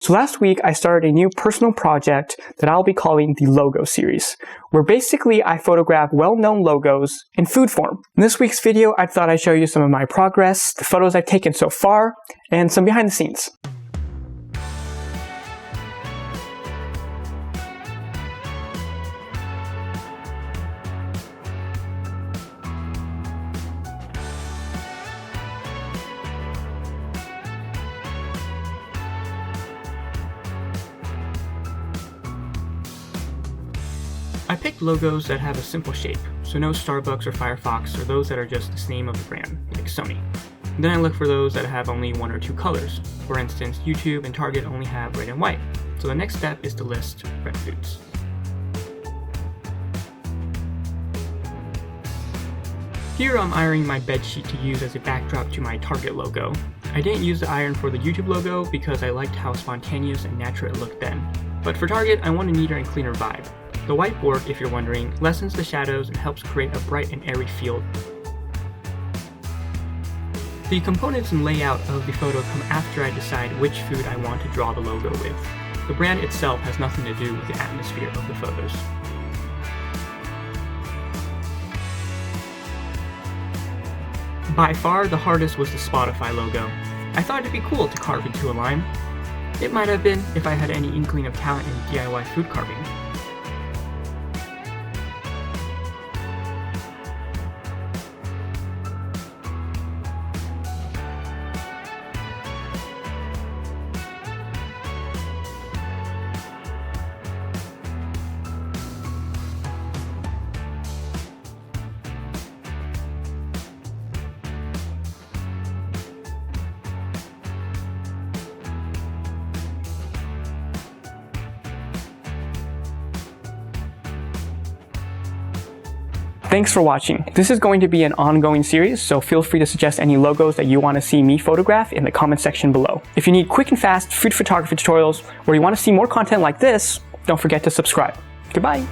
So last week I started a new personal project that I'll be calling the Logo Series, where basically I photograph well-known logos in food form. In this week's video, I thought I'd show you some of my progress, the photos I've taken so far, and some behind the scenes. I picked logos that have a simple shape, so no Starbucks or Firefox, or those that are just the name of the brand, like Sony. And then I look for those that have only one or two colors. For instance, YouTube and Target only have red and white, so the next step is to list red foods. Here I'm ironing my bed sheet to use as a backdrop to my Target logo. I didn't use the iron for the YouTube logo because I liked how spontaneous and natural it looked then. But for Target, I want a neater and cleaner vibe. The whiteboard, if you're wondering, lessens the shadows and helps create a bright and airy feel. The components and layout of the photo come after I decide which food I want to draw the logo with. The brand itself has nothing to do with the atmosphere of the photos. By far, the hardest was the Spotify logo. I thought it'd be cool to carve into a line. It might have been if I had any inkling of talent in DIY food carving. Thanks for watching. This is going to be an ongoing series, so feel free to suggest any logos that you want to see me photograph in the comment section below. If you need quick and fast food photography tutorials, or you want to see more content like this, don't forget to subscribe. Goodbye!